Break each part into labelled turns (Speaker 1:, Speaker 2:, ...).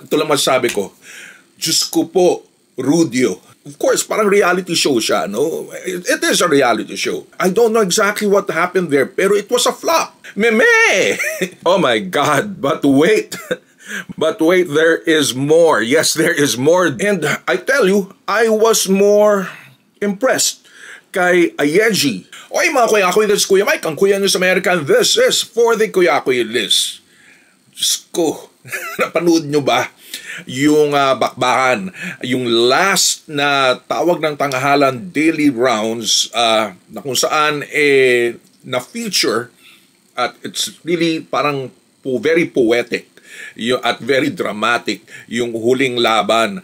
Speaker 1: Ito lang masasabi ko, Diyos ko po, Rudio. Of course, parang reality show siya, no? It is a reality show. I don't know exactly what happened there, pero it was a flop. Meme! Oh my God, but wait. But wait, there is more. Yes, there is more. And I tell you, I was more impressed kay Ayeji. Oy mga kuya-kuya, this is Kuya Mike, ang Kuya News America. This is for the kuya-kuya list. Diyos ko, napanood nyo ba yung bakbakan, yung last na tawag ng tanghalan daily rounds na kung saan na-feature at it's really parang very poetic at very dramatic yung huling laban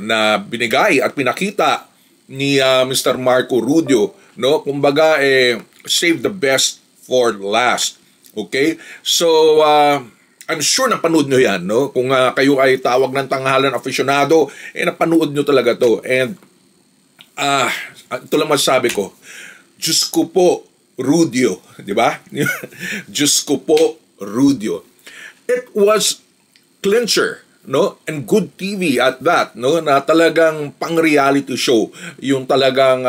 Speaker 1: na binigay at pinakita ni Mr. Marco Rudio, no? Kumbaga save the best for last. Okay? So I'm sure napanood nyo yan, no? Kung kayo ay tawag ng tanghalan aficionado, napanood nyo talaga to. And ito lang masasabi ko, Diyos ko po, Rudio. Di ba? Diyos ko po, Rudio. It was clincher, no? And good TV at that, no? Na talagang pang-reality show yung talagang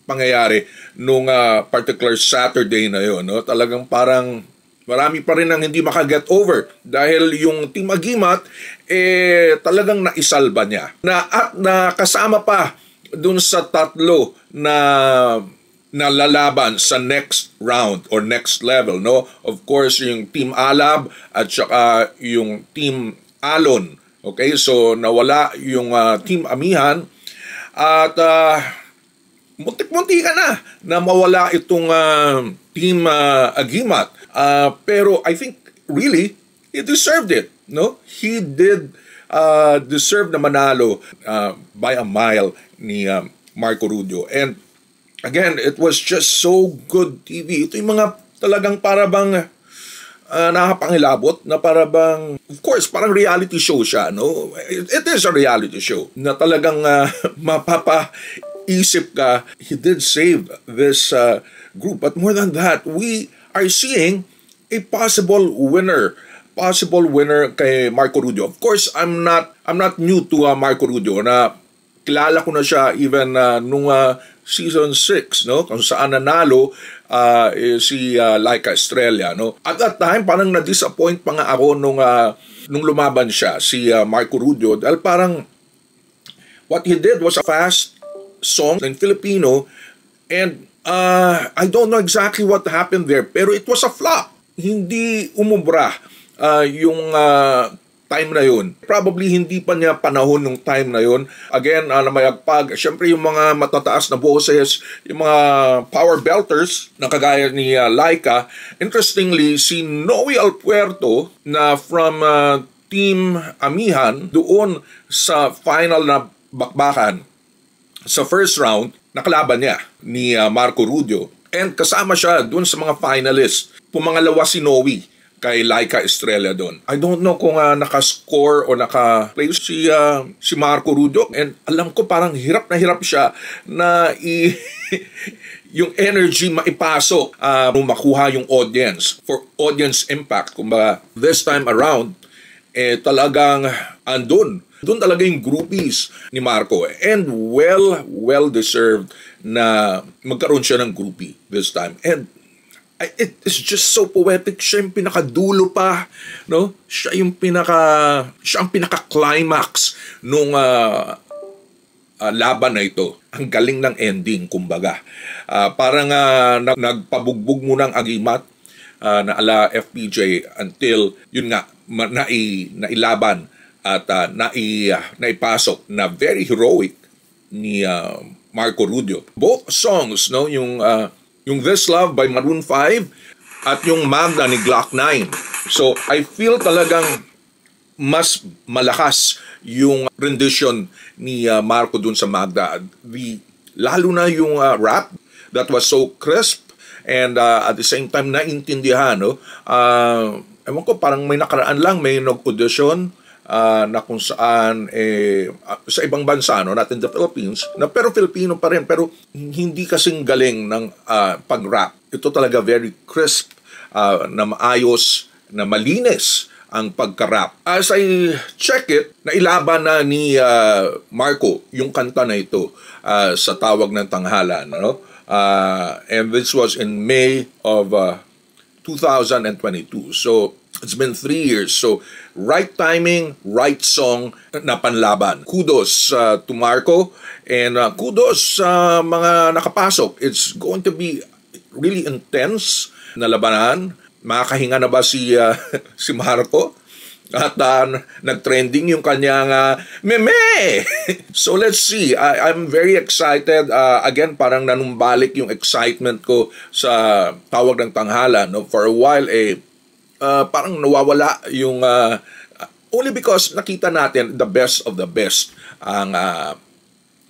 Speaker 1: pangyayari nung particular Saturday na yun, no? Talagang parang marami pa rin ang hindi makaget over dahil yung Team Agimat talagang naisalba niya. At kasama pa dun sa tatlo na lalaban sa next round or next level, no? Of course, yung Team Alab at saka yung Team Alon. Okay? So nawala yung Team Amihan at muntik-munti ka na mawala itong Team Agimat. Pero I think really he deserved it, no? He did deserve na manalo by a mile ni Marco Rudio. And again, it was just so good TV. Ito yung mga talagang parabang nakapangilabot na parabang, of course, parang reality show siya, no? It is a reality show na talagang mapapaisip ka. He did save this group. But more than that, we are seeing a possible winner kay Marco Rudio. Of course, I'm not new to Marco Rudio. Na kilala ko na siya even nung season 6, no? Kung saan nanalo si Laika Estrella, no? At that time parang na-disappoint pa nga ako nung lumaban siya si Marco Rudio dahil parang what he did was a fast song in Filipino and I don't know exactly what happened there, pero it was a flop. Hindi umubra yung time na yun. Probably hindi pa niya panahon nung time na yun. Again, namayagpag. Siyempre yung mga matataas na boses, yung mga power belters na kagaya ni Laika. Interestingly, si Noe Alpuerto na from Team Amihan doon sa final na bakbakan sa first round, nakalaban niya ni Marco Rudio. And kasama siya dun sa mga finalists. Pumangalawa si Noe kay Laika Estrella doon. I don't know kung naka-score o naka-play si Marco Rudio. And alam ko parang hirap na hirap siya na yung energy maipasok makuha yung audience for audience impact. Kumbaga, this time around, talagang andun. Doon talaga yung groupies ni Marco. And well-deserved na magkaroon siya ng groupie this time. And it is just so poetic. Siya yung pinakadulo pa, no? Siya ang pinaka-climax nung laban na ito. Ang galing ng ending, kumbaga. Parang nagpabugbog mo ng Agimat na ala FPJ until yun nga, nailaban at naipasok na very heroic ni Marco Rudio. Both songs, no, yung This Love by Maroon 5 at yung Magda ni Glock 9. So I feel talagang mas malakas yung rendition ni Marco dun sa Magda. Lalo na yung rap that was so crisp and at the same time naintindihan, no? Ewan ko, parang may nakaraan lang, may nag-audition na kung saan sa ibang bansa, no, not in the Philippines, na pero Filipino pa rin, pero hindi kasing galing ng pag-rap. Ito talaga very crisp, na maayos, na malinis ang pagka-rap. As I check it, nailaban na ni Marco yung kanta na ito sa Tawag ng Tanghalan. No? And this was in May of 2022. So, it's been 3 years. So, right timing, right song na panlaban. Kudos to Marco and kudos sa mga nakapasok. It's going to be really intense na labanan. Makakahinga na ba si Marco? At nag-trending yung kanyang meme. So let's see. I'm very excited. Again, parang nanumbalik yung excitement ko sa Tawag ng Tanghalan. No? For a while, parang nawawala yung... only because nakita natin the best of the best ang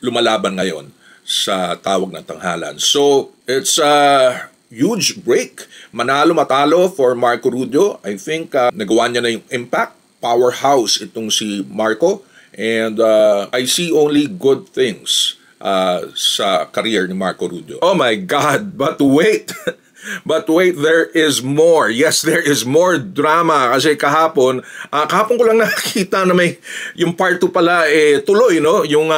Speaker 1: lumalaban ngayon sa Tawag ng Tanghalan. So, it's a huge break. Manalo matalo for Marco Rubio. I think nagawa niya na yung impact. Powerhouse itong si Marco. And I see only good things sa career ni Marco Rubio. Oh my God! But wait! But wait, there is more. Yes, there is more drama. Kasi kahapon ko lang nakita na may yung part 2 pala tuloy, no? Yung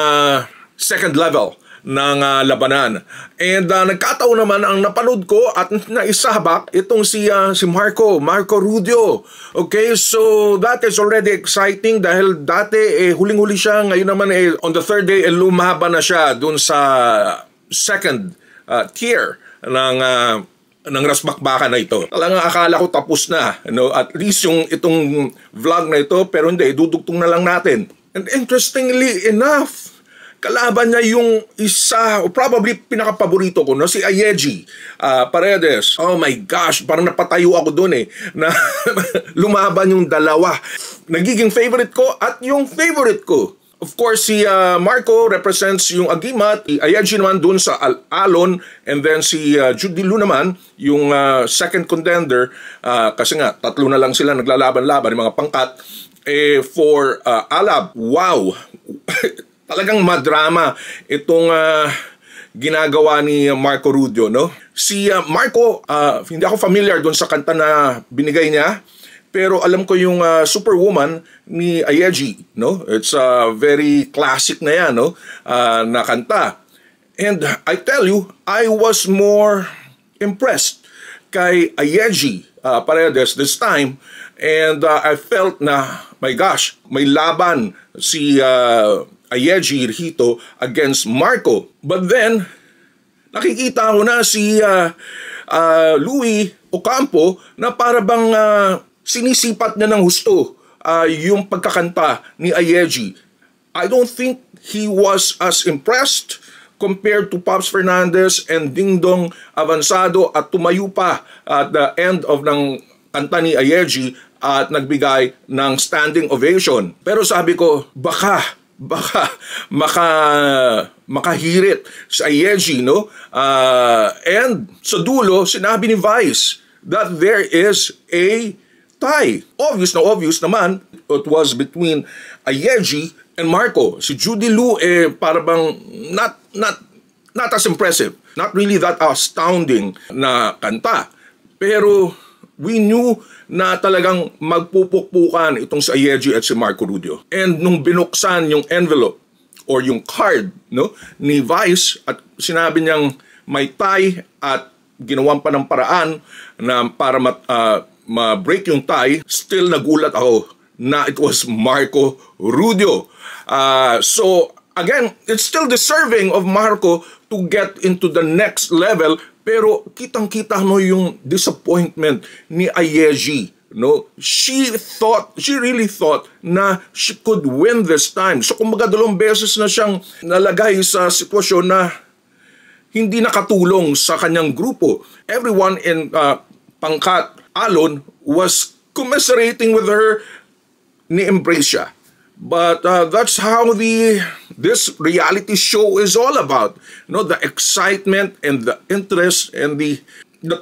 Speaker 1: second level ng labanan. And nagkataon naman ang napanood ko at naisabak itong si Marco Rubio. Okay, so that is already exciting dahil dati huling-huli siya, ngayon naman on the third day lumaban na siya dun sa second tier ng rasbakbakan na ito. Talagang akala ko tapos na, no? At least yung itong vlog na ito, pero hindi, dudugtong na lang natin. And interestingly enough, kalaban niya yung isa, o probably pinaka-paborito ko, no? Si Ayeji Paredes. Oh my gosh, parang napatayo ako doon na lumaban yung dalawa. Nagiging favorite ko at yung favorite ko. Of course, si Marco represents yung Agimat, Ayeji naman dun sa Alon, and then si Judy Lu naman, yung second contender, kasi nga, tatlo na lang sila naglalaban-laban, yung mga pangkat, for Alab. Wow! Talagang madrama itong ginagawa ni Marco Rubio, no? Si Marco, hindi ako familiar doon sa kanta na binigay niya, pero alam ko yung Superwoman ni Ayeji, no? It's a very classic na yan, no? Na kanta. And I tell you, I was more impressed kay Ayeji Paredes this time, and I felt na, my gosh, may laban si Ayeji Hito against Marco. But then, nakikita ko na si Louie Ocampo na para bang sinisipat niya ng husto yung pagkakanta ni Ayeji. I don't think he was as impressed compared to Pops Fernandez and Dingdong Avansado at tumayo pa at the end of ng kanta ni Ayeji at nagbigay ng standing ovation. Pero sabi ko, baka makahirit sa Ayeji, no? And sa dulo, sinabi ni Vice that there is a tie. Obvious naman, it was between Ayeji and Marco. Si Judy Lu, para bang not as impressive. Not really that astounding na kanta. Pero we knew na talagang magpupukpukan itong si Ayeji at si Marco Rubio. And nung binuksan yung envelope or yung card, no, ni Vice at sinabi niyang may tie at ginawan pa ng paraan na para ma-break yung tie, still nagulat ako na it was Marco Rubio. So again, it's still deserving of Marco to get into the next level. Pero kitang-kita mo yung disappointment ni Ayeji, no? She really thought na she could win this time. So kumbaga 2 beses na siyang nalagay sa sitwasyon na hindi nakatulong sa kanyang grupo. Everyone in pangkat Alon was commiserating with her, ni-embrace siya. But that's how this reality show is all about. You know, the excitement and the interest and the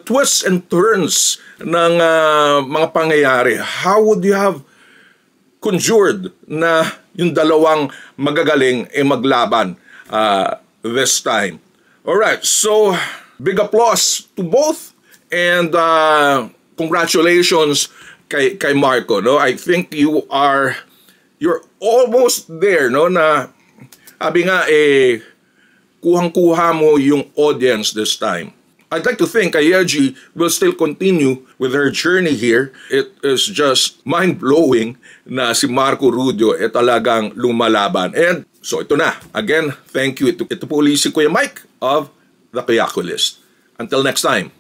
Speaker 1: twists and turns ng mga pangyayari. How would you have conjured na yung dalawang magagaling maglaban this time? Alright, so big applause to both and congratulations kay Marco, no? I think you're almost there, no, na sabi nga kuhang-kuha mo yung audience this time. I'd like to think Kayeji will still continue with her journey here. It is just mind-blowing na si Marco Rudio talagang lumalaban. And so ito na. Again, thank you. Ito po ulit si Kuya Mike of The Kuyakulist. Until next time.